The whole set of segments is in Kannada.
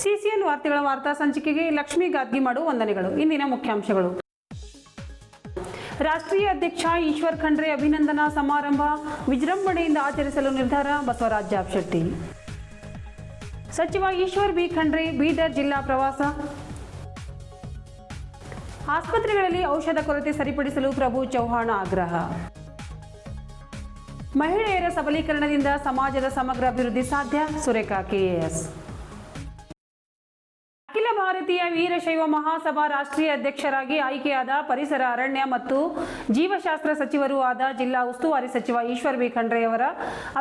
ಸಿಸಿಎನ್ ವಾರ್ತೆಗಳ ವಾರ್ತಾ ಸಂಚಿಕೆಗೆ ಲಕ್ಷ್ಮೀ ಗಾದ್ಗಿಮಾಡು ವಂದನೆಗಳು. ಇಂದಿನ ಮುಖ್ಯಾಂಶಗಳು. ರಾಷ್ಟ್ರೀಯ ಅಧ್ಯಕ್ಷ ಈಶ್ವರ್ ಖಂಡ್ರೆ ಅಭಿನಂದನಾ ಸಮಾರಂಭ ವಿಜೃಂಭಣೆಯಿಂದ ಆಚರಿಸಲು ನಿರ್ಧಾರ. ಬಸವರಾಜ ಜಾಬಶೆಟ್ಟಿ. ಸಚಿವ ಈಶ್ವರ್ ಬಿ ಖಂಡ್ರೆ ಬೀದರ್ ಜಿಲ್ಲಾ ಪ್ರವಾಸ. ಆಸ್ಪತ್ರೆಗಳಲ್ಲಿ ಔಷಧ ಕೊರತೆ ಸರಿಪಡಿಸಲು ಪ್ರಭು ಚೌಹಾಣ ಆಗ್ರಹ. ಮಹಿಳೆಯರ ಸಬಲೀಕರಣದಿಂದ ಸಮಾಜದ ಸಮಗ್ರ ಅಭಿವೃದ್ಧಿ ಸಾಧ್ಯ. ಸುರೇಖಾ ಕೆಎಎಸ್. ಅಖಿಲ ಭಾರತೀಯ ವೀರಶೈವ ಮಹಾಸಭಾ ರಾಷ್ಟ್ರೀಯ ಅಧ್ಯಕ್ಷರಾಗಿ ಆಯ್ಕೆಯಾದ ಪರಿಸರ, ಅರಣ್ಯ ಮತ್ತು ಜೀವಶಾಸ್ತ್ರ ಸಚಿವರೂ ಆದ ಜಿಲ್ಲಾ ಉಸ್ತುವಾರಿ ಸಚಿವ ಈಶ್ವರ್ ಬಿ ಖಂಡ್ರೆ ಅವರ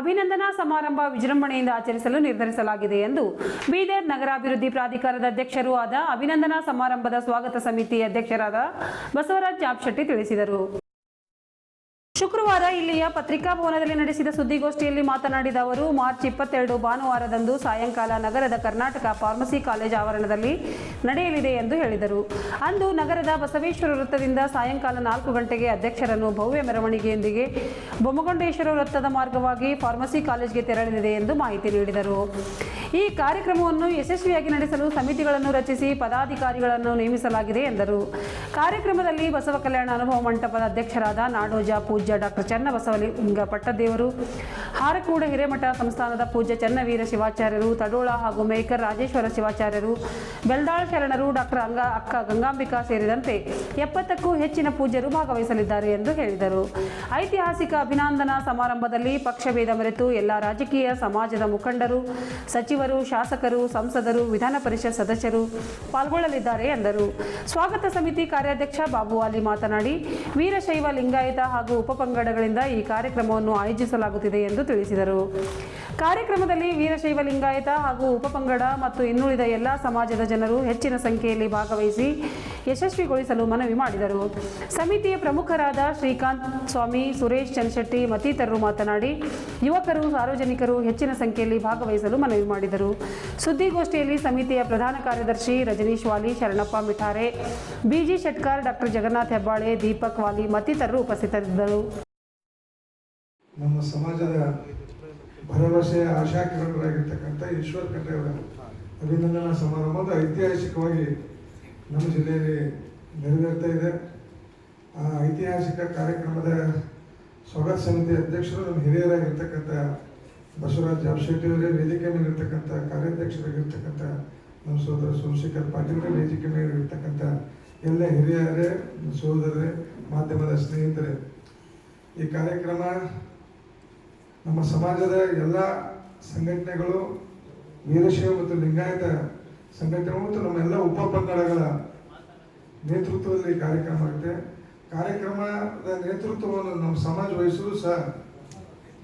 ಅಭಿನಂದನಾ ಸಮಾರಂಭ ವಿಜೃಂಭಣೆಯಿಂದ ಆಚರಿಸಲು ನಿರ್ಧರಿಸಲಾಗಿದೆ ಎಂದು ಬೀದರ್ ನಗರಾಭಿವೃದ್ಧಿ ಪ್ರಾಧಿಕಾರದ ಅಧ್ಯಕ್ಷರೂ ಆದ ಅಭಿನಂದನಾ ಸಮಾರಂಭದ ಸ್ವಾಗತ ಸಮಿತಿ ಅಧ್ಯಕ್ಷರಾದ ಬಸವರಾಜ ಜಾಬಶೆಟ್ಟಿ ತಿಳಿಸಿದರು. ಶುಕ್ರವಾರ ಇಲ್ಲಿಯ ಪತ್ರಿಕಾ ಭವನದಲ್ಲಿ ನಡೆಸಿದ ಸುದ್ದಿಗೋಷ್ಠಿಯಲ್ಲಿ ಮಾತನಾಡಿದ ಅವರು, ಮಾರ್ಚ್ 22 ಭಾನುವಾರದಂದು ಸಾಯಂಕಾಲ ನಗರದ ಕರ್ನಾಟಕ ಫಾರ್ಮಸಿ ಕಾಲೇಜು ಆವರಣದಲ್ಲಿ ನಡೆಯಲಿದೆ ಎಂದು ಹೇಳಿದರು. ಅಂದು ನಗರದ ಬಸವೇಶ್ವರ ವೃತ್ತದಿಂದ ಸಾಯಂಕಾಲ 4 ಗಂಟೆಗೆ ಅಧ್ಯಕ್ಷರನ್ನು ಭವ್ಯ ಮೆರವಣಿಗೆಯೊಂದಿಗೆ ಬೊಮ್ಮಗೊಂಡೇಶ್ವರ ವೃತ್ತದ ಮಾರ್ಗವಾಗಿ ಫಾರ್ಮಸಿ ಕಾಲೇಜಿಗೆ ತೆರಳಲಿದೆ ಎಂದು ಮಾಹಿತಿ ನೀಡಿದರು. ಈ ಕಾರ್ಯಕ್ರಮವನ್ನು ಯಶಸ್ವಿಯಾಗಿ ನಡೆಸಲು ಸಮಿತಿಗಳನ್ನು ರಚಿಸಿ ಪದಾಧಿಕಾರಿಗಳನ್ನು ನೇಮಿಸಲಾಗಿದೆ ಎಂದರು. ಕಾರ್ಯಕ್ರಮದಲ್ಲಿ ಬಸವ ಕಲ್ಯಾಣ ಅನುಭವ ಮಂಟಪದ ಅಧ್ಯಕ್ಷರಾದ ನಾಡೋಜ ಪೂಜ್ಯ ಡಾಕ್ಟರ್ ಚನ್ನಬಸವಲಿಂಗ ಪಟ್ಟದೇವರು, ಹಾರಕೂಡ ಹಿರೇಮಠ ಸಂಸ್ಥಾನದ ಪೂಜ್ಯ ಚನ್ನವೀರ ಶಿವಾಚಾರ್ಯರು, ತಡೋಳ ಹಾಗೂ ಮೇಕರ್ ರಾಜೇಶ್ವರ ಶಿವಾಚಾರ್ಯರು, ಬೆಲ್ದಾಳ್ ಶರಣರು, ಡಾಕ್ಟರ್ ಅಕ್ಕ ಗಂಗಾಂಬಿಕಾ ಸೇರಿದಂತೆ 70ಕ್ಕೂ ಹೆಚ್ಚಿನ ಪೂಜ್ಯರು ಭಾಗವಹಿಸಲಿದ್ದಾರೆ ಎಂದು ಹೇಳಿದರು. ಐತಿಹಾಸಿಕ ಅಭಿನಂದನಾ ಸಮಾರಂಭದಲ್ಲಿ ಪಕ್ಷಭೇದ ಮರೆತು ಎಲ್ಲ ರಾಜಕೀಯ ಸಮಾಜದ ಮುಖಂಡರು, ಸಚಿವರು, ಶಾಸಕರು, ಸಂಸದರು, ವಿಧಾನ ಪರಿಷತ್ ಸದಸ್ಯರು ಪಾಲ್ಗೊಳ್ಳಲಿದ್ದಾರೆ ಎಂದರು. ಸ್ವಾಗತ ಸಮಿತಿ ಕಾರ್ಯಾಧ್ಯಕ್ಷ ಬಾಬು ಅಲಿ ಮಾತನಾಡಿ, ವೀರಶೈವ, ಲಿಂಗಾಯತ ಹಾಗೂ ಉಪಪಂಗಡಗಳಿಂದ ಈ ಕಾರ್ಯಕ್ರಮವನ್ನು ಆಯೋಜಿಸಲಾಗುತ್ತಿದೆ ಎಂದು ತಿಳಿಸಿದರು. ಕಾರ್ಯಕ್ರಮದಲ್ಲಿ ವೀರಶೈವ, ಲಿಂಗಾಯತ ಹಾಗೂ ಉಪಪಂಗಡ ಮತ್ತು ಇನ್ನುಳಿದ ಎಲ್ಲ ಸಮಾಜದ ಜನರು ಹೆಚ್ಚಿನ ಸಂಖ್ಯೆಯಲ್ಲಿ ಭಾಗವಹಿಸಿ ಯಶಸ್ವಿಗೊಳಿಸಲು ಮನವಿ ಮಾಡಿದರು. ಸಮಿತಿಯ ಪ್ರಮುಖರಾದ ಶ್ರೀಕಾಂತ್ ಸ್ವಾಮಿ, ಸುರೇಶ್ ಚನ್ಶೆಟ್ಟಿ ಮತ್ತಿತರರು ಮಾತನಾಡಿ, ಯುವಕರು, ಸಾರ್ವಜನಿಕರು ಹೆಚ್ಚಿನ ಸಂಖ್ಯೆಯಲ್ಲಿ ಭಾಗವಹಿಸಲು ಮನವಿ ಮಾಡಿದರು. ಸುದ್ದಿಗೋಷ್ಠಿಯಲ್ಲಿ ಸಮಿತಿಯ ಪ್ರಧಾನ ಕಾರ್ಯದರ್ಶಿ ರಜನೀಶ್ ವಾಲಿ, ಶರಣಪ್ಪ ಮಿಠಾರೆ, ಬಿಜಿ ಶೆಟ್ಕರ್, ಡಾಕ್ಟರ್ ಜಗನ್ನಾಥ್ ಹೆಬ್ಬಾಳೆ, ದೀಪಕ್ ವಾಲಿ ಮತ್ತಿತರರು ಉಪಸ್ಥಿತರಿದ್ದರು. ನಮ್ಮ ಸಮಾಜದ ಭರವಸೆಯ ಆಶಾಕಿರಣರಾಗಿರ್ತಕ್ಕಂಥ ಈಶ್ವರ್ ಖಂಡ್ರೆ ಅವರ ಅಭಿನಂದನಾ ಸಮಾರಂಭದ ಐತಿಹಾಸಿಕವಾಗಿ ನಮ್ಮ ಜಿಲ್ಲೆಯಲ್ಲಿ ನೆರವೇರ್ತಾ ಇದೆ. ಆ ಐತಿಹಾಸಿಕ ಕಾರ್ಯಕ್ರಮದ ಸ್ವಾಗತ ಸಮಿತಿ ಅಧ್ಯಕ್ಷರು ನಮ್ಮ ಹಿರಿಯರಾಗಿರ್ತಕ್ಕಂಥ ಬಸವರಾಜ ಜಾಬಶೆಟ್ಟಿ ಅವರೇ, ವೇದಿಕೆ ಮೇಲಿರ್ತಕ್ಕಂಥ ಕಾರ್ಯಾಧ್ಯಕ್ಷರಾಗಿರ್ತಕ್ಕಂಥ ನಮ್ಮ ಸೋದರ ಸೋಮಶೇಖರ್ ಪಾಟೀಲ್, ವೇದಿಕೆ ಮೇಲಿರ್ತಕ್ಕಂಥ ಎಲ್ಲ ಹಿರಿಯರೇ, ಸೋದರರೇ, ಮಾಧ್ಯಮದ ಸ್ನೇಹಿತರೇ, ಈ ಕಾರ್ಯಕ್ರಮ ನಮ್ಮ ಸಮಾಜದ ಎಲ್ಲ ಸಂಘಟನೆಗಳು, ವೀರಶೈವ ಮತ್ತು ಲಿಂಗಾಯತ ಸಂಘಟನೆಗಳು ಮತ್ತು ನಮ್ಮ ಎಲ್ಲ ಉಪಪಂಗಡಗಳ ನೇತೃತ್ವದಲ್ಲಿ ಕಾರ್ಯಕ್ರಮ ಆಗುತ್ತೆ. ಕಾರ್ಯಕ್ರಮದ ನೇತೃತ್ವವನ್ನು ನಮ್ಮ ಸಮಾಜ ವಹಿಸಲು ಸಹ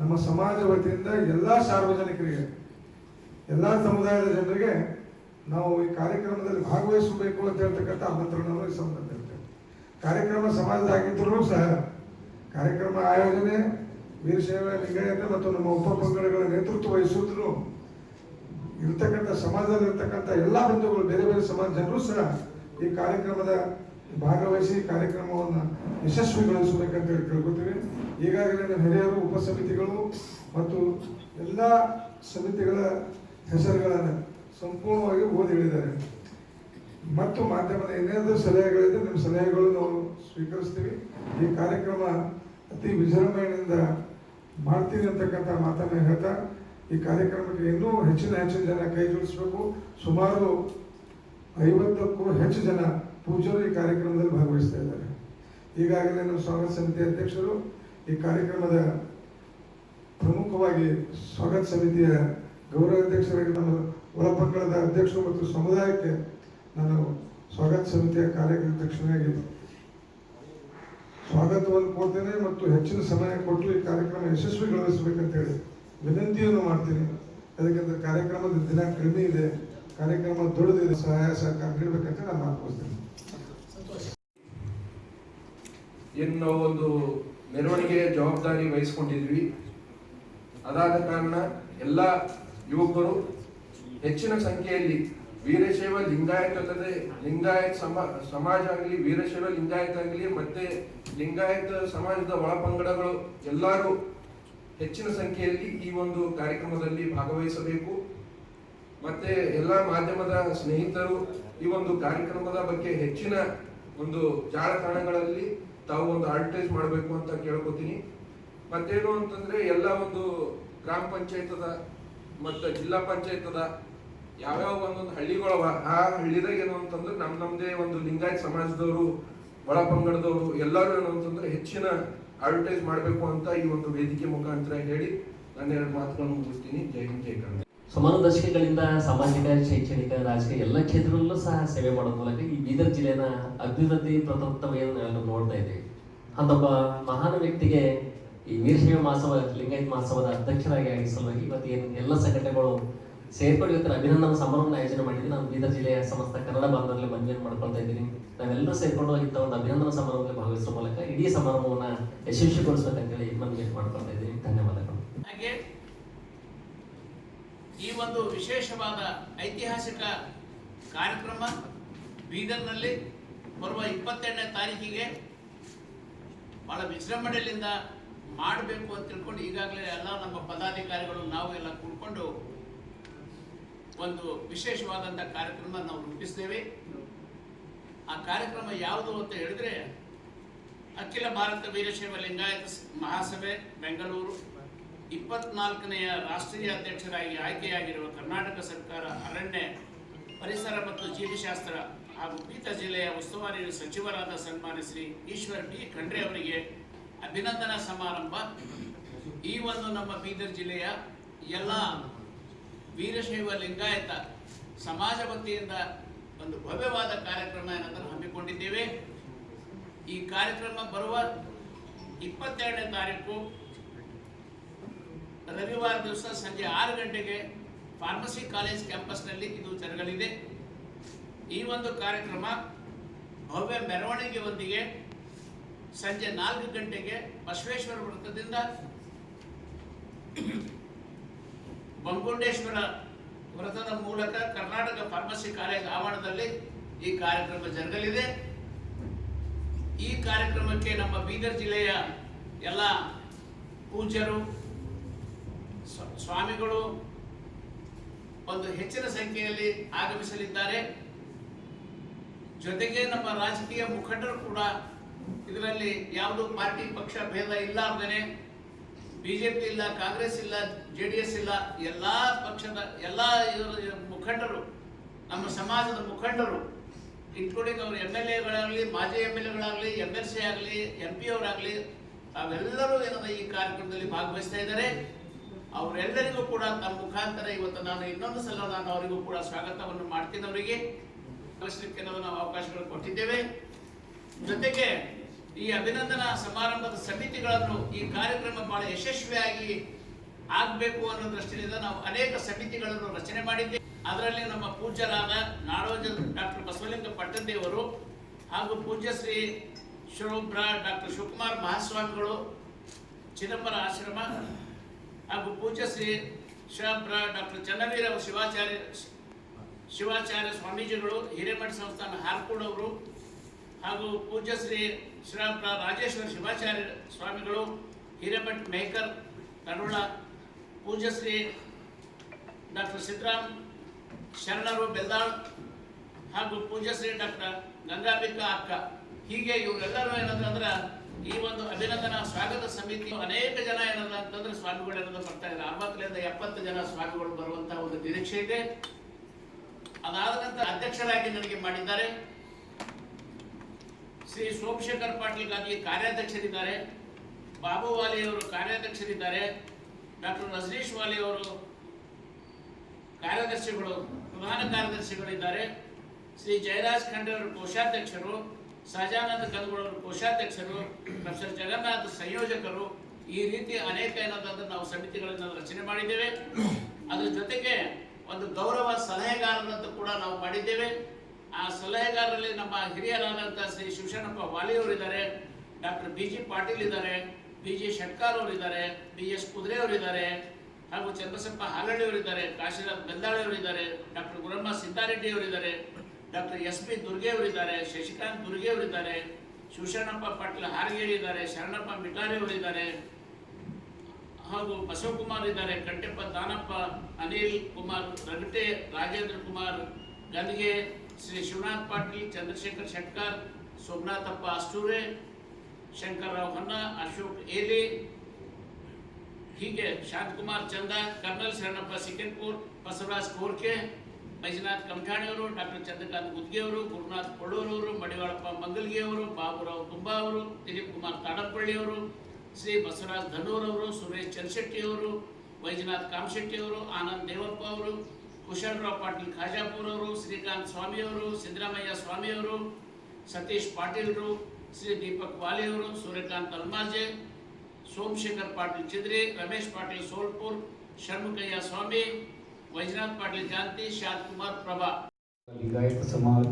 ನಮ್ಮ ಸಮಾಜ ವತಿಯಿಂದ ಎಲ್ಲ ಸಾರ್ವಜನಿಕರಿಗೆ, ಎಲ್ಲ ಸಮುದಾಯದ ಜನರಿಗೆ ನಾವು ಈ ಕಾರ್ಯಕ್ರಮದಲ್ಲಿ ಭಾಗವಹಿಸಬೇಕು ಅಂತ ಹೇಳ್ತಕ್ಕಂಥ ಆಮಂತ್ರಣವನ್ನು ಈ ಸಂಬಂಧ ಇರ್ತೇವೆ. ಕಾರ್ಯಕ್ರಮ ಸಮಾಜದಾಗಿದ್ದರೂ ಸಹ ಕಾರ್ಯಕ್ರಮ ಆಯೋಜನೆ ವೀರಶೈವ, ಲಿಂಗಾಯತ ಮತ್ತು ನಮ್ಮ ಉಪಪಂಗಡಗಳ ನೇತೃತ್ವ ವಹಿಸುವುದನ್ನು ಇರ್ತಕ್ಕಂಥ ಸಮಾಜದಲ್ಲಿರ್ತಕ್ಕಂಥ ಎಲ್ಲ ಬಂಧುಗಳು, ಬೇರೆ ಬೇರೆ ಸಮಾಜ ಜನರು ಸಹ ಈ ಕಾರ್ಯಕ್ರಮದ ಭಾಗವಹಿಸಿ ಕಾರ್ಯಕ್ರಮವನ್ನು ಯಶಸ್ವಿಗೊಳಿಸಬೇಕಂತ ಹೇಳಿ ಕೇಳ್ಕೊತೀವಿ. ಈಗಾಗಲೇ ನಮ್ಮ ಹಿರಿಯರು, ಉಪಸಮಿತಿಗಳು ಮತ್ತು ಎಲ್ಲ ಸಮಿತಿಗಳ ಹೆಸರುಗಳನ್ನು ಸಂಪೂರ್ಣವಾಗಿ ಓದಿ ಹೇಳಿದ್ದಾರೆ. ಮತ್ತು ಮಾಧ್ಯಮದ ಏನಾದರೂ ಸಲಹೆಗಳಿದೆ, ನಿಮ್ಮ ಸಲಹೆಗಳು ನಾವು ಸ್ವೀಕರಿಸ್ತೀವಿ. ಈ ಕಾರ್ಯಕ್ರಮ ಅತಿ ವಿಜೃಂಭಣೆಯಿಂದ ಮಾಡ್ತೀನಿ ಅಂತಕ್ಕಂಥ ಮಾತನ್ನು ಹೇಳ್ತಾ, ಈ ಕಾರ್ಯಕ್ರಮಕ್ಕೆ ಇನ್ನೂ ಹೆಚ್ಚಿನ ಜನ ಕೈ ಜೋಡಿಸಬೇಕು. ಸುಮಾರು 50ಕ್ಕೂ ಹೆಚ್ಚು ಜನ ಪೂಜ್ಯರು ಈ ಕಾರ್ಯಕ್ರಮದಲ್ಲಿ ಭಾಗವಹಿಸ್ತಾ ಇದ್ದಾರೆ. ಈಗಾಗಲೇ ನಮ್ಮ ಸ್ವಾಗತ ಸಮಿತಿ ಅಧ್ಯಕ್ಷರು ಈ ಕಾರ್ಯಕ್ರಮದ ಪ್ರಮುಖವಾಗಿ ಸ್ವಾಗತ ಸಮಿತಿಯ ಗೌರವಾಧ್ಯಕ್ಷರಾಗಿ ನಮ್ಮ ಒಳಪಂಗಡದ ಅಧ್ಯಕ್ಷರು ಮತ್ತು ಸಮುದಾಯಕ್ಕೆ ನಾನು ಸ್ವಾಗತ ಸಮಿತಿಯ ಕಾರ್ಯಾಧ್ಯಕ್ಷನಾಗಿ ಸ್ವಾಗತವನ್ನು ಕೊಡ್ತೇನೆ ಮತ್ತು ಹೆಚ್ಚಿನ ಸಮಯ ಕೊಟ್ಟು ಈ ಕಾರ್ಯಕ್ರಮ ಯಶಸ್ವಿಗೊಳಿಸಬೇಕಂತ ಹೇಳಿ ವಿನಂತಿಯನ್ನು ಮಾಡ್ತೀನಿ. ಅದಕ್ಕೆಂದ್ರೆ ಕಾರ್ಯಕ್ರಮದ ದಿನ ಕಡಿಮೆ ಇದೆ, ಕಾರ್ಯಕ್ರಮ ದೊಡ್ಡದಿದೆ, ಸಹಾಯ ಸಹಕಾರ ನೀಡಬೇಕಂತ ನಾನು ಮಾತುಕೊಳ್ತೇನೆ. ಏನು ನಾವು ಒಂದು ಮೆರವಣಿಗೆಯ ಜವಾಬ್ದಾರಿ ವಹಿಸ್ಕೊಂಡಿದ್ವಿ. ಅದಾದ ಕಾರಣ ಎಲ್ಲ ಯುವಕರು ಹೆಚ್ಚಿನ ಸಂಖ್ಯೆಯಲ್ಲಿ ವೀರಶೈವ, ಲಿಂಗಾಯತ ಅಲ್ಲದೆ ಲಿಂಗಾಯತ ಸಮಾಜ ಆಗಲಿ, ವೀರಶೈವ, ಲಿಂಗಾಯತ ಆಗಲಿ ಮತ್ತೆ ಲಿಂಗಾಯತ ಸಮಾಜದ ಒಳಪಂಗಡಗಳು ಎಲ್ಲರೂ ಹೆಚ್ಚಿನ ಸಂಖ್ಯೆಯಲ್ಲಿ ಈ ಒಂದು ಕಾರ್ಯಕ್ರಮದಲ್ಲಿ ಭಾಗವಹಿಸಬೇಕು. ಮತ್ತೆ ಎಲ್ಲ ಮಾಧ್ಯಮದ ಸ್ನೇಹಿತರು ಈ ಒಂದು ಕಾರ್ಯಕ್ರಮದ ಬಗ್ಗೆ ಹೆಚ್ಚಿನ ಒಂದು ಜಾಲತಾಣಗಳಲ್ಲಿ ತಾವು ಒಂದು ಅಡ್ವರ್ಟೈಸ್ ಮಾಡಬೇಕು ಅಂತ ಕೇಳ್ಕೊತೀನಿ. ಮತ್ತೇನು ಅಂತಂದ್ರೆ ಎಲ್ಲ ಒಂದು ಗ್ರಾಮ ಪಂಚಾಯತದ ಮತ್ತು ಜಿಲ್ಲಾ ಪಂಚಾಯತದ ಯಾವ್ಯಾವ ಒಂದೊಂದು ಹಳ್ಳಿಗಳವ, ಆ ಹಳ್ಳಿದಾಗ ಏನು ಅಂತಂದ್ರೆ ನಮ್ದೇ ಒಂದು ಲಿಂಗಾಯತ್ ಸಮಾಜದವರು, ಒಳ ಪಂಗಡದವರು ಎಲ್ಲರೂ ಏನು ಅಂತಂದ್ರೆ ಹೆಚ್ಚಿನ ಅಡ್ವರ್ಟೈಸ್ ಮಾಡಬೇಕು ಅಂತ ಈ ಒಂದು ವೇದಿಕೆ ಮುಖಾಂತರ ಹೇಳಿ ನಾನು 2 ಮಾತುಗಳನ್ನು ಮುಗಿಸ್ತೀನಿ. ಜೈ ಹಿಂದ್, ಜೈ ಕನ್ನಡ. ಸುಮಾರು ದಶಕಗಳಿಂದ ಸಾಮಾಜಿಕ, ಶೈಕ್ಷಣಿಕ, ರಾಜಕೀಯ ಎಲ್ಲ ಕ್ಷೇತ್ರದಲ್ಲೂ ಸಹ ಸೇವೆ ಮಾಡೋದ್ರ ಮೂಲಕ ಈ ಬೀದರ್ ಜಿಲ್ಲೆನ ಅಭಿವೃದ್ಧಿ ಪ್ರಥಮವನ್ನು ನಾವು ನೋಡ್ತಾ ಇದ್ದೀವಿ. ಅಂತೊಬ್ಬ ಮಹಾನ್ ವ್ಯಕ್ತಿಗೆ ಈ ವೀರಶೈವ ಮಹಾಸಭಾ, ಲಿಂಗಾಯತ್ ಮಹಾಸಭಾದ ಅಧ್ಯಕ್ಷರಾಗಿ ಆಗಿ ಸಲುವಾಗಿ ಇವತ್ತು ಏನು ಎಲ್ಲ ಸಂಘಟನೆಗಳು ಸೇರ್ಪಡೆ ಇವತ್ತು ಅಭಿನಂದನಾ ಸಮಾರಂಭವನ್ನು ಆಯೋಜನೆ ಮಾಡಿದ್ವಿ. ನಾನು ಬೀದರ್ ಜಿಲ್ಲೆಯ ಸಮಸ್ತ ಕನ್ನಡ ಬಾಂಧವರಲ್ಲಿ ಮನವಿಯನ್ನು ಮಾಡ್ಕೊಳ್ತಾ ಇದ್ದೀನಿ. ನಾವೆಲ್ಲರೂ ಸೇರ್ಕೊಂಡು ಇಂಥ ಒಂದು ಅಭಿನಂದನಾ ಸಮಾರಂಭದಲ್ಲಿ ಭಾಗವಹಿಸುವ ಮೂಲಕ ಇಡೀ ಸಮಾರಂಭವನ್ನು ಯಶಸ್ವಿಗೊಳಿಸಬೇಕಂತೇಳಿ ಮನವಿಯನ್ನು ಮಾಡ್ಕೊಳ್ತಾ ಇದ್ದೀನಿ. ಧನ್ಯವಾದಗಳು. ಹಾಗೆ ಈ ಒಂದು ವಿಶೇಷವಾದ ಐತಿಹಾಸಿಕ ಕಾರ್ಯಕ್ರಮ ಬೀದರ್ನಲ್ಲಿ ಬರುವ 22ನೇ ತಾರೀಕಿಗೆ ಬಹಳ ವಿಜೃಂಭಣೆಯಿಂದ ಮಾಡಬೇಕು ಅಂತ ತಿಳ್ಕೊಂಡು ಈಗಾಗಲೇ ಎಲ್ಲ ನಮ್ಮ ಪದಾಧಿಕಾರಿಗಳು ನಾವು ಎಲ್ಲ ಕೂಡ್ಕೊಂಡು ಒಂದು ವಿಶೇಷವಾದಂಥ ಕಾರ್ಯಕ್ರಮ ನಾವು ರೂಪಿಸ್ತೇವೆ. ಆ ಕಾರ್ಯಕ್ರಮ ಯಾವುದು ಅಂತ ಹೇಳಿದ್ರೆ ಅಖಿಲ ಭಾರತ ವೀರಶೈವ ಲಿಂಗಾಯತ ಮಹಾಸಭೆ ಬೆಂಗಳೂರು 24ನೆಯ ರಾಷ್ಟ್ರೀಯ ಅಧ್ಯಕ್ಷರಾಗಿ ಆಯ್ಕೆಯಾಗಿರುವ ಕರ್ನಾಟಕ ಸರ್ಕಾರ ಅರಣ್ಯ, ಪರಿಸರ ಮತ್ತು ಜೀವಶಾಸ್ತ್ರ ಹಾಗೂ ಬೀದರ್ ಜಿಲ್ಲೆಯ ಉಸ್ತುವಾರಿ ಸಚಿವರಾದ ಸನ್ಮಾನ್ಯ ಶ್ರೀ ಈಶ್ವರ್ ಬಿ ಖಂಡ್ರೆ ಅವರಿಗೆ ಅಭಿನಂದನಾ ಸಮಾರಂಭ ಈ ಒಂದು ನಮ್ಮ ಬೀದರ್ ಜಿಲ್ಲೆಯ ಎಲ್ಲ ವೀರಶೈವ ಲಿಂಗಾಯತ ಸಮಾಜ ವತಿಯಿಂದ ಒಂದು ಭವ್ಯವಾದ ಕಾರ್ಯಕ್ರಮ ಏನಾದರೂ ಹಮ್ಮಿಕೊಂಡಿದ್ದೇವೆ. ಈ ಕಾರ್ಯಕ್ರಮ ಬರುವ 22ನೇ ತಾರೀಕು ರವಿವಾರ ದಿವಸ ಸಂಜೆ 6 ಗಂಟೆಗೆ ಫಾರ್ಮಸಿ ಕಾಲೇಜ್ ಕ್ಯಾಂಪಸ್ನಲ್ಲಿ ಇದು ಜರುಗಲಿದೆ. ಈ ಒಂದು ಕಾರ್ಯಕ್ರಮ ಭವ್ಯ ಮೆರವಣಿಗೆಯೊಂದಿಗೆ ಸಂಜೆ 4 ಗಂಟೆಗೆ ಬಸವೇಶ್ವರ ವೃತ್ತದಿಂದ ಬಂಗುಂಡೇಶ್ವರ ವೃತ್ತದ ಮೂಲಕ ಕರ್ನಾಟಕ ಫಾರ್ಮಸಿ ಕಾಲೇಜ್ ಆವರಣದಲ್ಲಿ ಈ ಕಾರ್ಯಕ್ರಮ ಜರುಗಲಿದೆ. ಈ ಕಾರ್ಯಕ್ರಮಕ್ಕೆ ನಮ್ಮ ಬೀದರ್ ಜಿಲ್ಲೆಯ ಎಲ್ಲ ಪೂಜ್ಯರು, ಸ್ವಾಮಿಗಳು ಒಂದು ಹೆಚ್ಚಿನ ಸಂಖ್ಯೆಯಲ್ಲಿ ಆಗಮಿಸಲಿದ್ದಾರೆ. ಜೊತೆಗೆ ನಮ್ಮ ರಾಜಕೀಯ ಮುಖಂಡರು ಕೂಡ ಇದರಲ್ಲಿ ಯಾವುದೋ ಪಾರ್ಟಿ ಪಕ್ಷ ಭೇದ ಇಲ್ಲಾರ್ದೇನೆ, ಬಿಜೆಪಿ ಇಲ್ಲ, ಕಾಂಗ್ರೆಸ್ ಇಲ್ಲ, JDS ಇಲ್ಲ, ಎಲ್ಲ ಪಕ್ಷದ ಎಲ್ಲ ಮುಖಂಡರು, ನಮ್ಮ ಸಮಾಜದ ಮುಖಂಡರು ಇನ್ಕ್ಲೂಡಿಂಗ್ ಅವರು MLAಗಳಾಗಲಿ, ಮಾಜಿ MLAಗಳಾಗಲಿ, MLC ಆಗಲಿ, MP ಅವರಾಗಲಿ, ತಾವೆಲ್ಲರೂ ಏನಂದ್ರೆ ಈ ಕಾರ್ಯಕ್ರಮದಲ್ಲಿ ಭಾಗವಹಿಸ್ತಾ ಇದ್ದಾರೆ. ಅವರೆಲ್ಲರಿಗೂ ಕೂಡ ತಮ್ಮ ಮುಖಾಂತರ ಇವತ್ತು ನಾನು ಇನ್ನೊಂದು ಸಲ ನಾನು ಅವರಿಗೂ ಕೂಡ ಸ್ವಾಗತವನ್ನು ಮಾಡ್ತೀನಿ. ಅವರಿಗೆ ಕಲಿಸಲಿಕ್ಕೆ ನಾವು ಅವಕಾಶಗಳು ಕೊಟ್ಟಿದ್ದೇವೆ. ಜೊತೆಗೆ ಈ ಅಭಿನಂದನಾ ಸಮಾರಂಭದ ಸಮಿತಿಗಳನ್ನು ಈ ಕಾರ್ಯಕ್ರಮ ಬಹಳ ಯಶಸ್ವಿಯಾಗಿ ಆಗಬೇಕು ಅನ್ನೋ ದೃಷ್ಟಿಯಿಂದ ನಾವು ಅನೇಕ ಸಮಿತಿಗಳನ್ನು ರಚನೆ ಮಾಡಿದ್ದೇವೆ. ಅದರಲ್ಲಿ ನಮ್ಮ ಪೂಜ್ಯರಾದ ನಾಡೋಜ ಡಾಕ್ಟರ್ ಬಸವಲಿಂಗ ಪಟ್ಟದೇವರು ಹಾಗೂ ಪೂಜ್ಯ ಶ್ರೀ ಶಿವಬ್ರ ಡಾಕ್ಟರ್ ಶಿವಕುಮಾರ್ ಮಹಾಸ್ವಾಮಿಗಳು ಚಿದಂಬರ ಆಶ್ರಮ ಹಾಗೂ ಪೂಜ್ಯ ಶ್ರೀ ಶಿವಬ್ರ ಡಾಕ್ಟರ್ ಚನ್ನವೀರ ಶಿವಾಚಾರ್ಯ ಸ್ವಾಮೀಜಿಗಳು ಹಿರೇಮಠ ಸಂಸ್ಥಾನ ಹಾರ್ಕೋಡವರು ಹಾಗೂ ಪೂಜ್ಯ ಶ್ರೀ ಶ್ರೀರಾಮ್ರ ರಾಜೇಶ್ವರ ಶಿವಾಚಾರ್ಯ ಸ್ವಾಮಿಗಳು ಹಿರೇಮಠ ಮೇಕರ್ ಕರುಳ, ಪೂಜ್ಯ ಶ್ರೀ ಡಾಕ್ಟರ್ ಸಿದ್ದರಾಮ್ ಶರಣರು ಬೆಲ್ದಾಳ್ ಹಾಗೂ ಪೂಜ್ಯ ಶ್ರೀ ಡಾಕ್ಟರ್ ಗಂಗಾಂಬಿಕಾ ಅಕ್ಕ, ಹೀಗೆ ಇವರೆಲ್ಲರೂ ಏನಂದ್ರೆ ಈ ಒಂದು ಅಭಿನಂದನಾ ಸ್ವಾಗತ ಸಮಿತಿ ಅನೇಕ ಜನ ಏನಂದ್ರೆ ಅಂತಂದ್ರೆ ಸ್ವಾಮಿಗಳು ಏನಾದ್ರು ಬರ್ತಾ ಇದ್ದಾರೆ. 60ರಿಂದ 70 ಜನ ಸ್ವಾಮಿಗಳು ಬರುವಂತಹ ಒಂದು ನಿರೀಕ್ಷೆ ಇದೆ. ಅದಾದ ನಂತರ ಅಧ್ಯಕ್ಷರಾಗಿ ನನಗೆ ಮಾಡಿದ್ದಾರೆ ಶ್ರೀ ಸೋಮಶೇಖರ್ ಪಾಟೀಲ್ ಗಾಂಧಿ ಕಾರ್ಯಾಧ್ಯಕ್ಷರಿದ್ದಾರೆ, ಬಾಬು ವಾಲಿ ಅವರು ಕಾರ್ಯಾಧ್ಯಕ್ಷರಿದ್ದಾರೆ, ಡಾಕ್ಟರ್ ರಜನೀಶ್ ವಾಲಿ ಅವರು ಕಾರ್ಯದರ್ಶಿಗಳು, ಪ್ರಧಾನ ಕಾರ್ಯದರ್ಶಿಗಳಿದ್ದಾರೆ, ಶ್ರೀ ಜಯರಾಜ್ ಖಂಡ್ರೆ ಅವರು ಕೋಶಾಧ್ಯಕ್ಷರು, ಸಹಜಾನಂದ ಕಂದಗೂಳವರು ಕೋಶಾಧ್ಯಕ್ಷರು, ಪ್ರೊಫೆಸರ್ ಜಗನ್ನಾಥ್ ಸಂಯೋಜಕರು. ಈ ರೀತಿ ಅನೇಕ ಏನಂತಂದ್ರೆ ನಾವು ಸಮಿತಿಗಳನ್ನು ರಚನೆ ಮಾಡಿದ್ದೇವೆ. ಅದರ ಜೊತೆಗೆ ಒಂದು ಗೌರವ ಸಲಹೆಗಾರರಂತ ಕೂಡ ನಾವು ಮಾಡಿದ್ದೇವೆ. ಆ ಸಲಹೆಗಾರರಲ್ಲಿ ನಮ್ಮ ಹಿರಿಯರಾದಂಥ ಶ್ರೀ ಶಿವಶರಣಪ್ಪ ವಾಲಿಯವರಿದ್ದಾರೆ, ಡಾಕ್ಟರ್ BG ಪಾಟೀಲ್ ಇದ್ದಾರೆ, BG ಶೆಟ್ಕಾರ್ ಅವರಿದ್ದಾರೆ, BS ಕುದುರೆ ಅವರಿದ್ದಾರೆ, ಹಾಗೂ ಚಂದ್ರಸಪ್ಪ ಹಾಲಳ್ಳಿ ಅವರಿದ್ದಾರೆ, ಕಾಶಿನಾಥ್ ಬೆಲ್ದಾಳೆ ಅವರಿದ್ದಾರೆ, ಡಾಕ್ಟರ್ ಗುರಮ್ಮ ಸಿದ್ದಾರೆಡ್ಡಿ ಅವರಿದ್ದಾರೆ, ಡಾಕ್ಟರ್ SP ದುರ್ಗೆ ಅವರಿದ್ದಾರೆ, ಶಶಿಕಾಂತ್ ದುರ್ಗೆ ಅವರಿದ್ದಾರೆ, ಶಿವಶರಣಪ್ಪ ಪಾಟೀಲ್ ಹಾರಗೇರಿ ಇದ್ದಾರೆ, ಶರಣಪ್ಪ ಮಿಟಾರಿ ಅವರಿದ್ದಾರೆ, ಹಾಗೂ ಬಸವಕುಮಾರ್ ಇದ್ದಾರೆ, ಕಂಟೆಪ್ಪ ದಾನಪ್ಪ, ಅನಿಲ್ ಕುಮಾರ್ ರಗಟೆ, ರಾಜೇಂದ್ರ ಕುಮಾರ್ ಗಂದಿಗೆ, ಶ್ರೀ ಶಿವನಾಥ್ ಪಾಟೀಲ್, ಚಂದ್ರಶೇಖರ್ ಶೆಟ್ಕರ್, ಸೋಮನಾಥಪ್ಪ ಅಷ್ಟೂರೆ, ಶಂಕರರಾವ್ ಹೊನ್ನ, ಅಶೋಕ್ ಏಲಿ, ಹೀಗೆ ಶಾಂತಕುಮಾರ್ ಚಂದ, ಕರ್ನಲ್ ಶರಣಪ್ಪ ಸಿಕೆನ್ಪುರ್, ಬಸವರಾಜ್ ಕೋರ್ಕೆ, ಮಂಜುನಾಥ್ ಕಮಠಾಣಿಯವರು, ಡಾಕ್ಟರ್ ಚಂದ್ರಕಾಂತ್ ಗುದ್ಗೆಯವರು, ಗುರುನಾಥ್ ಕೊಳ್ಳೂರವರು, ಮಡಿವಾಳಪ್ಪ ಮಂಗಲ್ಗಿಯವರು, ಬಾಬುರಾವ್ ತುಂಬಾ ಅವರು, ದಿಲೀಪ್ ಕುಮಾರ್ ತಾಡಪ್ಪಳ್ಳಿಯವರು, ಶ್ರೀ ಬಸವರಾಜ್ ಧನ್ನೂರವರು, ಸುರೇಶ್ ಚಂದ್ರಶೆಟ್ಟಿಯವರು, ವೈಜನಾಥ್ ಕಾಮಶೆಟ್ಟಿಯವರು, ಆನಂದ್ ದೇವಪ್ಪ ಅವರು, ಕುಶಲರಾವ್ ಪಾಟೀಲ್ ಖಾಜಾಪುರ್ ಅವರು, ಶ್ರೀಕಾಂತ್ ಸ್ವಾಮಿಯವರು, ಸಿದ್ದರಾಮಯ್ಯ ಸ್ವಾಮಿಯವರು, ಸತೀಶ್ ಪಾಟೀಲ್ರು, ಶ್ರೀ ದೀಪಕ್ ವಾಲಿಯವರು, ಸೂರ್ಯಕಾಂತ್ ಅಲ್ಮಾಜೆ, ಸೋಮಶೇಖರ್ ಪಾಟೀಲ್ ಚಿದ್ರಿ, ರಮೇಶ್ ಪಾಟೀಲ್ ಸೋಲ್ಪುರ್, ಷಣ್ಮುಖಯ್ಯ ಸ್ವಾಮಿ, ವೈಜನಾಥ್ ಪಾಟೀಲ್ ಜಾಂತಿ, ಶಾಂತಕುಮಾರ್ ಪ್ರಭಾ. ಲಿಂಗಾಯತ ಸಮಾಜ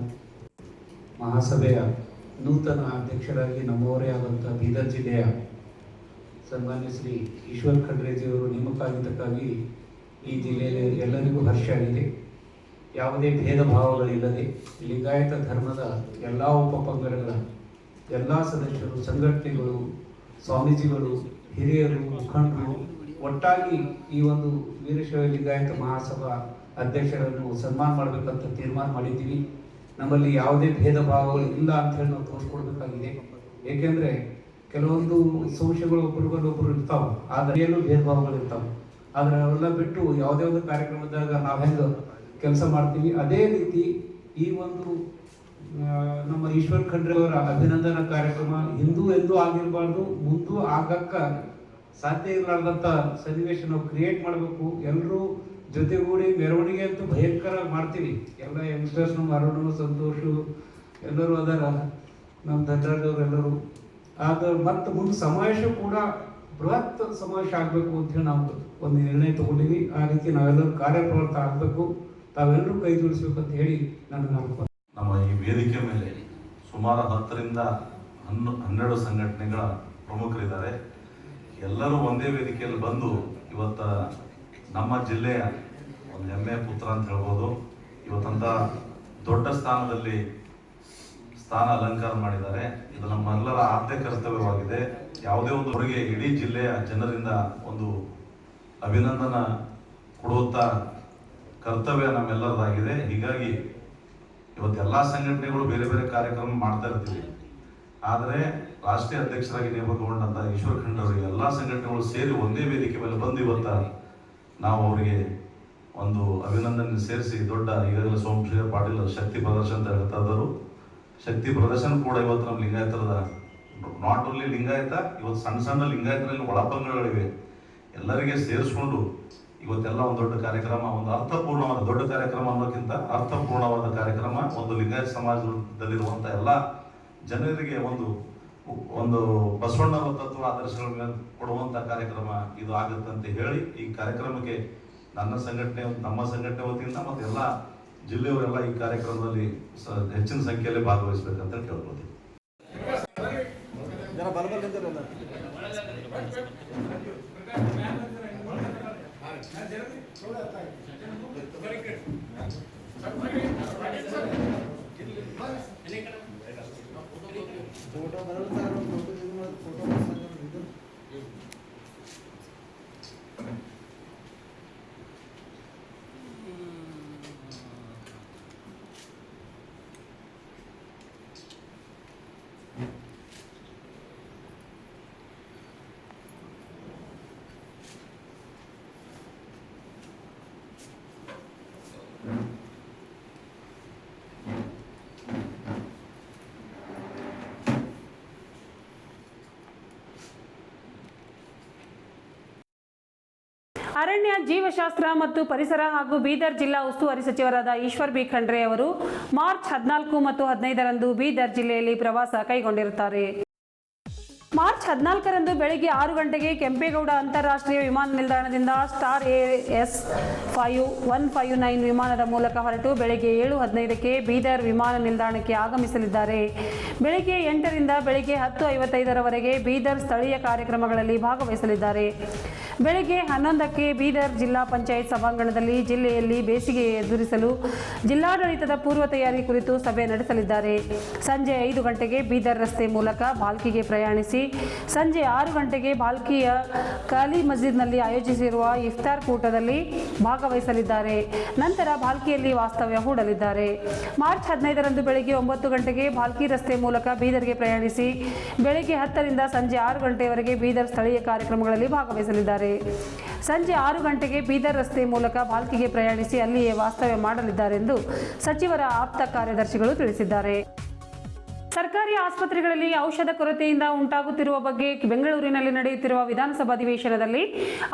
ಮಹಾಸಭೆಯ ನೂತನ ಅಧ್ಯಕ್ಷರಾಗಿ ನಮ್ಮವರೇ ಆದಂಥ ಬೀದರ್ ಜಿಲ್ಲೆಯ ಸನ್ಮಾನ್ಯ ಶ್ರೀ ಈಶ್ವರ್ ಖಂಡ್ರೆಜಿಯವರು ನೇಮಕ ಆಗಿದ್ದಕ್ಕಾಗಿ ಈ ಜಿಲ್ಲೆಯಲ್ಲಿ ಎಲ್ಲರಿಗೂ ಹರ್ಷ ಆಗಿದೆ. ಯಾವುದೇ ಭೇದ ಭಾವಗಳಿಲ್ಲದೆ ಲಿಂಗಾಯತ ಧರ್ಮದ ಎಲ್ಲ ಉಪಪಂಗಡಗಳ ಎಲ್ಲ ಸದಸ್ಯರು, ಸಂಘಟನೆಗಳು, ಸ್ವಾಮೀಜಿಗಳು, ಹಿರಿಯರು, ಮುಖಂಡರು ಒಟ್ಟಾಗಿ ಈ ಒಂದು ವೀರಶೈವ ಲಿಂಗಾಯತ ಮಹಾಸಭಾ ಅಧ್ಯಕ್ಷರನ್ನು ಸನ್ಮಾನ ಮಾಡಬೇಕಂತ ತೀರ್ಮಾನ ಮಾಡಿದ್ದೀವಿ. ನಮ್ಮಲ್ಲಿ ಯಾವುದೇ ಭೇದ ಭಾವಗಳು ಇಲ್ಲ ಅಂತ ಹೇಳಿ ನಾವು ತೋರಿಸ್ಕೊಡ್ಬೇಕಾಗಿದೆ. ಏಕೆಂದರೆ ಕೆಲವೊಂದು ಸಂಶಯಗಳು ಒಬ್ಬರಿಗೊಬ್ಬರು ಇರ್ತಾವೆ, ಆದರೆ ಏನು ಭೇದ ಭಾವಗಳು ಇರ್ತಾವೆ. ಆದರೆ ಅವೆಲ್ಲ ಬಿಟ್ಟು ಯಾವುದೇ ಒಂದು ಕಾರ್ಯಕ್ರಮದಾಗ ನಾವು ಹೆಂಗೆ ಕೆಲಸ ಮಾಡ್ತೀವಿ ಅದೇ ರೀತಿ ಈ ಒಂದು ನಮ್ಮ ಈಶ್ವರ್ ಖಂಡ್ರೆ ಅವರ ಅಭಿನಂದನಾ ಕಾರ್ಯಕ್ರಮ ಹಿಂದೂ ಎಂದೂ ಆಗಿರಬಾರ್ದು, ಮುಂದೂ ಆಗಕ್ಕ ಸಾಧ್ಯ ಇರಲಾರ್ದಂಥ ಸನ್ನಿವೇಶ ನಾವು ಕ್ರಿಯೇಟ್ ಮಾಡಬೇಕು. ಎಲ್ಲರೂ ಜೊತೆಗೂಡಿ ಮೆರವಣಿಗೆ ಅಂತೂ ಭಯಂಕರ ಮಾಡ್ತೀವಿ. ಎಲ್ಲ ಯಂಗ್ಸ್ಟರ್ಸ್, ನಮ್ಮ ಅರುಣು, ಸಂತೋಷು ಎಲ್ಲರೂ ಅದಾರ, ನಮ್ಮ ಧನರಾಜ್ ಅವರೆಲ್ಲರೂ. ಆದ ಮತ್ತು ಮುಂದೆ ಸಮಾವೇಶ ಕೂಡ ಬೃಹತ್ ಸಮಾವೇಶ ಆಗಬೇಕು ಅಂತ ಹೇಳಿ ನಾವು ಒಂದು ನಿರ್ಣಯ ತಗೊಂಡಿವಿ. ಆ ರೀತಿ ನಾವೆಲ್ಲರೂ ಕಾರ್ಯಪ್ರವೃತ್ತ ಆಗಬೇಕು, ತಾವೆಲ್ಲರೂ ಕೈ ಜೋಡಿಸ್ಬೇಕು ಅಂತ ಹೇಳಿ ನಾನು ನಮ್ಮ ಈ ವೇದಿಕೆ ಮೇಲೆ ಸುಮಾರು 10 ರಿಂದ 12 ಸಂಘಟನೆಗಳ ಪ್ರಮುಖರಿದ್ದಾರೆ. ಎಲ್ಲರೂ ಒಂದೇ ವೇದಿಕೆಯಲ್ಲಿ ಬಂದು ಇವತ್ತ ನಮ್ಮ ಜಿಲ್ಲೆಯ ಒಂದು ಹೆಮ್ಮೆಯ ಪುತ್ರ ಅಂತ ಹೇಳ್ಬೋದು. ಇವತ್ತಂತ ದೊಡ್ಡ ಸ್ಥಾನದಲ್ಲಿ ಸ್ಥಾನ ಅಲಂಕಾರ ಮಾಡಿದ್ದಾರೆ. ಇದು ನಮ್ಮೆಲ್ಲರ ಆದ್ಯ ಕರ್ತವ್ಯವಾಗಿದೆ. ಯಾವುದೇ ಒಂದು ಹೊರಗೆ ಇಡೀ ಜಿಲ್ಲೆಯ ಜನರಿಂದ ಒಂದು ಅಭಿನಂದನ ಕೊಡುವಂಥ ಕರ್ತವ್ಯ ನಮ್ಮೆಲ್ಲರದಾಗಿದೆ. ಹೀಗಾಗಿ ಇವತ್ತೆಲ್ಲ ಸಂಘಟನೆಗಳು ಬೇರೆ ಬೇರೆ ಕಾರ್ಯಕ್ರಮ ಮಾಡ್ತಾ ಇರ್ತೀವಿ. ಆದರೆ ರಾಷ್ಟ್ರೀಯ ಅಧ್ಯಕ್ಷರಾಗಿ ನೇಮಕಗೊಂಡಂಥ ಈಶ್ವರ್ ಖಂಡ್ರೆ ಅವರಿಗೆ ಎಲ್ಲ ಸಂಘಟನೆಗಳು ಸೇರಿ ಒಂದೇ ವೇದಿಕೆ ಮೇಲೆ ಬಂದು ಇವತ್ತ ನಾವು ಅವರಿಗೆ ಒಂದು ಅಭಿನಂದನೆ ಸೇರಿಸಿ ದೊಡ್ಡ ಈಗಾಗಲೇ ಸೋಮಶೇಖರ್ ಪಾಟೀಲ್ ಶಕ್ತಿ ಪ್ರದರ್ಶನ ಅಂತ ಹೇಳ್ತಾ ಇದ್ದರು. ಶಕ್ತಿ ಪ್ರದರ್ಶನ ಕೂಡ ಇವತ್ತು ನಮ್ಮ ಲಿಂಗಾಯತರದ ನಾಟ್ ಓನ್ಲಿ ಲಿಂಗಾಯತ, ಇವತ್ತು ಸಣ್ಣ ಸಣ್ಣ ಲಿಂಗಾಯತರಲ್ಲಿ ಒಳಪಂಗಡಗಳಿವೆ. ಎಲ್ಲರಿಗೆ ಸೇರಿಸ್ಕೊಂಡು ಇವತ್ತೆಲ್ಲ ಒಂದು ದೊಡ್ಡ ಕಾರ್ಯಕ್ರಮ, ಒಂದು ಅರ್ಥಪೂರ್ಣವಾದ ದೊಡ್ಡ ಕಾರ್ಯಕ್ರಮ ಅನ್ನೋಕ್ಕಿಂತ ಅರ್ಥಪೂರ್ಣವಾದ ಕಾರ್ಯಕ್ರಮ, ಒಂದು ಲಿಂಗಾಯತ ಸಮಾಜದಲ್ಲಿರುವಂಥ ಎಲ್ಲ ಜನರಿಗೆ ಒಂದು ಬಸವಣ್ಣನ ತತ್ವ ಆದರ್ಶಗಳ ಕೊಡುವಂಥ ಕಾರ್ಯಕ್ರಮ ಇದು ಆಗುತ್ತೆ ಅಂತ ಹೇಳಿ ಈ ಕಾರ್ಯಕ್ರಮಕ್ಕೆ ನಮ್ಮ ಸಂಘಟನೆ ವತಿಯಿಂದ ಮತ್ತು ಎಲ್ಲ ಜಿಲ್ಲೆಯವರೆಲ್ಲ ಈ ಕಾರ್ಯಕ್ರಮದಲ್ಲಿ ಹೆಚ್ಚಿನ ಸಂಖ್ಯೆಯಲ್ಲಿ ಭಾಗವಹಿಸಬೇಕಂತ ಕೇಳ್ಕೊತೀವಿ. ಅರಣ್ಯ, ಜೀವಶಾಸ್ತ್ರ ಮತ್ತು ಪರಿಸರ ಹಾಗೂ ಬೀದರ್ ಜಿಲ್ಲಾ ಉಸ್ತುವಾರಿ ಸಚಿವರಾದ ಈಶ್ವರ್ ಬಿ ಖಂಡ್ರೆ ಅವರು ಮಾರ್ಚ್ 14 ಮತ್ತು 15ರಂದು ಬೀದರ್ ಜಿಲ್ಲೆಯಲ್ಲಿ ಪ್ರವಾಸ ಕೈಗೊಂಡಿರುತ್ತಾರೆ. ಮಾರ್ಚ್ 14ರಂದು ಬೆಳಗ್ಗೆ 6 ಗಂಟೆಗೆ ಕೆಂಪೇಗೌಡ ಅಂತಾರಾಷ್ಟ್ರೀಯ ವಿಮಾನ ನಿಲ್ದಾಣದಿಂದ ಸ್ಟಾರ್ AS 159 ವಿಮಾನದ ಮೂಲಕ ಹೊರಟು ಬೆಳಗ್ಗೆ 7:15ಕ್ಕೆ ಬೀದರ್ ವಿಮಾನ ನಿಲ್ದಾಣಕ್ಕೆ ಆಗಮಿಸಲಿದ್ದಾರೆ. ಬೆಳಗ್ಗೆ 8ರಿಂದ ಬೆಳಗ್ಗೆ 10:55ರವರೆಗೆ ಬೀದರ್ ಸ್ಥಳೀಯ ಕಾರ್ಯಕ್ರಮಗಳಲ್ಲಿ ಭಾಗವಹಿಸಲಿದ್ದಾರೆ. ಬೆಳಗ್ಗೆ 11ಕ್ಕೆ ಬೀದರ್ ಜಿಲ್ಲಾ ಪಂಚಾಯತ್ ಸಭಾಂಗಣದಲ್ಲಿ ಜಿಲ್ಲೆಯಲ್ಲಿ ಬೇಸಿಗೆ ಎದುರಿಸಲು ಜಿಲ್ಲಾಡಳಿತದ ಪೂರ್ವ ತಯಾರಿ ಕುರಿತು ಸಭೆ ನಡೆಸಲಿದ್ದಾರೆ. ಸಂಜೆ 5 ಗಂಟೆಗೆ ಬೀದರ್ ರಸ್ತೆ ಮೂಲಕ ಭಾಲ್ಕಿಗೆ ಪ್ರಯಾಣಿಸಿ ಸಂಜೆ 6 ಗಂಟೆಗೆ ಭಾಲ್ಕಿಯ ಖಾಲಿ ಮಸ್ಜಿದ್ನಲ್ಲಿ ಆಯೋಜಿಸಿರುವ ಇಫ್ತಾರ್ ಕೂಟದಲ್ಲಿ ಭಾಗವಹಿಸಲಿದ್ದಾರೆ. ನಂತರ ಭಾಲ್ಕಿಯಲ್ಲಿ ವಾಸ್ತವ್ಯ ಹೂಡಲಿದ್ದಾರೆ. ಮಾರ್ಚ್ 15ರಂದು ಬೆಳಗ್ಗೆ 9 ಗಂಟೆಗೆ ಭಾಲ್ಕಿ ರಸ್ತೆ ಮೂಲಕ ಬೀದರ್ಗೆ ಪ್ರಯಾಣಿಸಿ ಬೆಳಗ್ಗೆ 10ರಿಂದ ಸಂಜೆ 6 ಗಂಟೆಯವರೆಗೆ ಬೀದರ್ ಸ್ಥಳೀಯ ಕಾರ್ಯಕ್ರಮಗಳಲ್ಲಿ ಭಾಗವಹಿಸಲಿದ್ದಾರೆ. ಸಂಜೆ 6 ಗಂಟೆಗೆ ಬೀದರ್ ರಸ್ತೆ ಮೂಲಕ ಭಾಲ್ಕಿಗೆ ಪ್ರಯಾಣಿಸಿ ಅಲ್ಲಿಯೇ ವಾಸ್ತವ್ಯ ಮಾಡಲಿದ್ದಾರೆಂದು ಸಚಿವರ ಆಪ್ತ ಕಾರ್ಯದರ್ಶಿಗಳು ತಿಳಿಸಿದ್ದಾರೆ. ಸರ್ಕಾರಿ ಆಸ್ಪತ್ರೆಗಳಲ್ಲಿ ಔಷಧ ಕೊರತೆಯಿಂದ ಉಂಟಾಗುತ್ತಿರುವ ಬಗ್ಗೆ ಬೆಂಗಳೂರಿನಲ್ಲಿ ನಡೆಯುತ್ತಿರುವ ವಿಧಾನಸಭಾ ಅಧಿವೇಶನದಲ್ಲಿ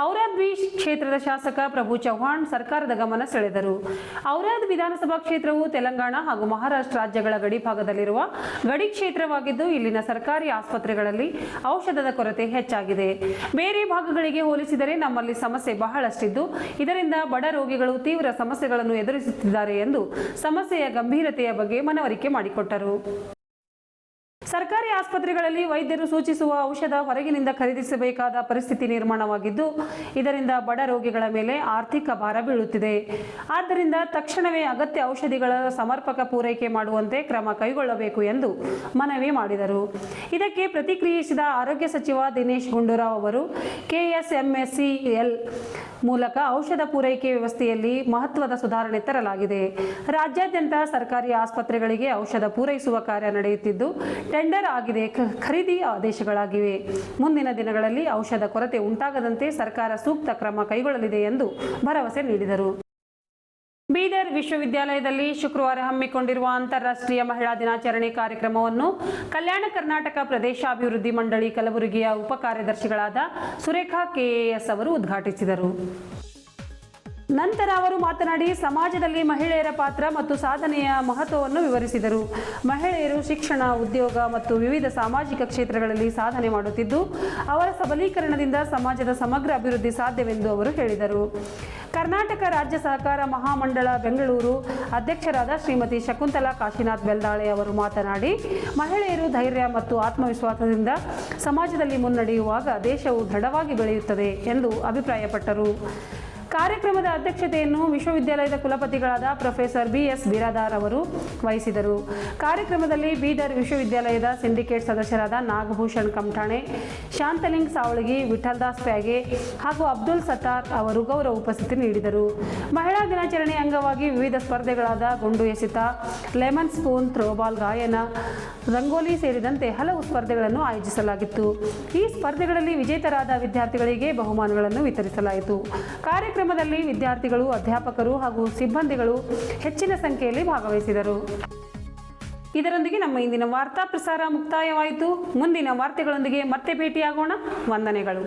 ಔರಾದ್ ಕ್ಷೇತ್ರದ ಶಾಸಕ ಪ್ರಭು ಚವ್ಹಾಣ್ ಸರ್ಕಾರದ ಗಮನ ಸೆಳೆದರು. ಔರಾದ್ ವಿಧಾನಸಭಾ ಕ್ಷೇತ್ರವು ತೆಲಂಗಾಣ ಹಾಗೂ ಮಹಾರಾಷ್ಟ್ರ ರಾಜ್ಯಗಳ ಗಡಿಭಾಗದಲ್ಲಿರುವ ಗಡಿ ಕ್ಷೇತ್ರವಾಗಿದ್ದು ಇಲ್ಲಿನ ಸರ್ಕಾರಿ ಆಸ್ಪತ್ರೆಗಳಲ್ಲಿ ಔಷಧದ ಕೊರತೆ ಹೆಚ್ಚಾಗಿದೆ. ಬೇರೆ ಭಾಗಗಳಿಗೆ ಹೋಲಿಸಿದರೆ ನಮ್ಮಲ್ಲಿ ಸಮಸ್ಯೆ ಬಹಳಷ್ಟಿದ್ದು ಇದರಿಂದ ಬಡ ರೋಗಿಗಳು ತೀವ್ರ ಸಮಸ್ಯೆಗಳನ್ನು ಎದುರಿಸುತ್ತಿದ್ದಾರೆ ಎಂದು ಸಮಸ್ಯೆಯ ಗಂಭೀರತೆಯ ಬಗ್ಗೆ ಮನವರಿಕೆ ಮಾಡಿಕೊಟ್ಟರು. ಸರ್ಕಾರಿ ಆಸ್ಪತ್ರೆಗಳಲ್ಲಿ ವೈದ್ಯರು ಸೂಚಿಸುವ ಔಷಧ ಹೊರಗಿನಿಂದ ಖರೀದಿಸಬೇಕಾದ ಪರಿಸ್ಥಿತಿ ನಿರ್ಮಾಣವಾಗಿದ್ದು ಇದರಿಂದ ಬಡ ರೋಗಿಗಳ ಮೇಲೆ ಆರ್ಥಿಕ ಭಾರ ಬೀಳುತ್ತಿದೆ. ಆದ್ದರಿಂದ ತಕ್ಷಣವೇ ಅಗತ್ಯ ಔಷಧಿಗಳ ಸಮರ್ಪಕ ಪೂರೈಕೆ ಮಾಡುವಂತೆ ಕ್ರಮ ಕೈಗೊಳ್ಳಬೇಕು ಎಂದು ಮನವಿ ಮಾಡಿದರು. ಇದಕ್ಕೆ ಪ್ರತಿಕ್ರಿಯಿಸಿದ ಆರೋಗ್ಯ ಸಚಿವ ದಿನೇಶ್ ಗುಂಡೂರಾವ್ ಅವರು KSMSCL ಮೂಲಕ ಔಷಧ ಪೂರೈಕೆ ವ್ಯವಸ್ಥೆಯಲ್ಲಿ ಮಹತ್ವದ ಸುಧಾರಣೆ ತರಲಾಗಿದೆ. ರಾಜ್ಯಾದ್ಯಂತ ಸರ್ಕಾರಿ ಆಸ್ಪತ್ರೆಗಳಿಗೆ ಔಷಧ ಪೂರೈಸುವ ಕಾರ್ಯ ನಡೆಯುತ್ತಿದ್ದು ಟೆಂಡರ್ ಆಗಿದೆ, ಖರೀದಿ ಆದೇಶಗಳಾಗಿವೆ. ಮುಂದಿನ ದಿನಗಳಲ್ಲಿ ಔಷಧ ಕೊರತೆ ಉಂಟಾಗದಂತೆ ಸರ್ಕಾರ ಸೂಕ್ತ ಕ್ರಮ ಕೈಗೊಳ್ಳಲಿದೆ ಎಂದು ಭರವಸೆ ನೀಡಿದರು. ಬೀದರ್ ವಿಶ್ವವಿದ್ಯಾಲಯದಲ್ಲಿ ಶುಕ್ರವಾರ ಹಮ್ಮಿಕೊಂಡಿರುವ ಅಂತಾರಾಷ್ಟ್ರೀಯ ಮಹಿಳಾ ದಿನಾಚರಣೆ ಕಾರ್ಯಕ್ರಮವನ್ನು ಕಲ್ಯಾಣ ಕರ್ನಾಟಕ ಪ್ರದೇಶಾಭಿವೃದ್ಧಿ ಮಂಡಳಿ ಕಲಬುರಗಿಯ ಉಪ ಕಾರ್ಯದರ್ಶಿಗಳಾದ ಸುರೇಖಾ KAS ಅವರು ಉದ್ಘಾಟಿಸಿದರು. ನಂತರ ಅವರು ಮಾತನಾಡಿ ಸಮಾಜದಲ್ಲಿ ಮಹಿಳೆಯರ ಪಾತ್ರ ಮತ್ತು ಸಾಧನೆಯ ಮಹತ್ವವನ್ನು ವಿವರಿಸಿದರು. ಮಹಿಳೆಯರು ಶಿಕ್ಷಣ, ಉದ್ಯೋಗ ಮತ್ತು ವಿವಿಧ ಸಾಮಾಜಿಕ ಕ್ಷೇತ್ರಗಳಲ್ಲಿ ಸಾಧನೆ ಮಾಡುತ್ತಿದ್ದು ಅವರ ಸಬಲೀಕರಣದಿಂದ ಸಮಾಜದ ಸಮಗ್ರ ಅಭಿವೃದ್ಧಿ ಸಾಧ್ಯವೆಂದು ಅವರು ಹೇಳಿದರು. ಕರ್ನಾಟಕ ರಾಜ್ಯ ಸಹಕಾರ ಮಹಾಮಂಡಳ ಬೆಂಗಳೂರು ಅಧ್ಯಕ್ಷರಾದ ಶ್ರೀಮತಿ ಶಕುಂತಲಾ ಕಾಶಿನಾಥ್ ಬೆಲ್ದಾಳೆ ಅವರು ಮಾತನಾಡಿ ಮಹಿಳೆಯರು ಧೈರ್ಯ ಮತ್ತು ಆತ್ಮವಿಶ್ವಾಸದಿಂದ ಸಮಾಜದಲ್ಲಿ ಮುನ್ನಡೆಯುವಾಗ ದೇಶವು ದೃಢವಾಗಿ ಬೆಳೆಯುತ್ತದೆ ಎಂದು ಅಭಿಪ್ರಾಯಪಟ್ಟರು. ಕಾರ್ಯಕ್ರಮದ ಅಧ್ಯಕ್ಷತೆಯನ್ನು ವಿಶ್ವವಿದ್ಯಾಲಯದ ಕುಲಪತಿಗಳಾದ ಪ್ರೊಫೆಸರ್ BS ಬಿರಾದಾರ್ ಅವರು ವಹಿಸಿದರು. ಕಾರ್ಯಕ್ರಮದಲ್ಲಿ ಬೀದರ್ ವಿಶ್ವವಿದ್ಯಾಲಯದ ಸಿಂಡಿಕೇಟ್ ಸದಸ್ಯರಾದ ನಾಗಭೂಷಣ್ ಕಮಠಾಣೆ, ಶಾಂತಲಿಂಗ್ ಸಾವಳಗಿ, ವಿಠಲ್ದಾಸ್ ಪ್ಯಾಗೆ ಹಾಗೂ ಅಬ್ದುಲ್ ಸತ್ತಾರ್ ಅವರು ಗೌರವ ಉಪಸ್ಥಿತಿ ನೀಡಿದರು. ಮಹಿಳಾ ದಿನಾಚರಣೆ ಅಂಗವಾಗಿ ವಿವಿಧ ಸ್ಪರ್ಧೆಗಳಾದ ಗುಂಡು ಎಸೆತ, ಲೆಮನ್ ಸ್ಪೂನ್, ಥ್ರೋಬಾಲ್, ಗಾಯನ, ರಂಗೋಲಿ ಸೇರಿದಂತೆ ಹಲವು ಸ್ಪರ್ಧೆಗಳನ್ನು ಆಯೋಜಿಸಲಾಗಿತ್ತು. ಈ ಸ್ಪರ್ಧೆಗಳಲ್ಲಿ ವಿಜೇತರಾದ ವಿದ್ಯಾರ್ಥಿಗಳಿಗೆ ಬಹುಮಾನಗಳನ್ನು ವಿತರಿಸಲಾಯಿತು. ಕಾರ್ಯಕ್ರಮದಲ್ಲಿ ವಿದ್ಯಾರ್ಥಿಗಳು, ಅಧ್ಯಾಪಕರು ಹಾಗೂ ಸಿಬ್ಬಂದಿಗಳು ಹೆಚ್ಚಿನ ಸಂಖ್ಯೆಯಲ್ಲಿ ಭಾಗವಹಿಸಿದರು. ಇದರೊಂದಿಗೆ ನಮ್ಮ ಇಂದಿನ ವಾರ್ತಾ ಪ್ರಸಾರ ಮುಕ್ತಾಯವಾಯಿತು. ಮುಂದಿನ ವಾರ್ತೆಗಳೊಂದಿಗೆ ಮತ್ತೆ ಭೇಟಿಯಾಗೋಣ. ವಂದನೆಗಳು.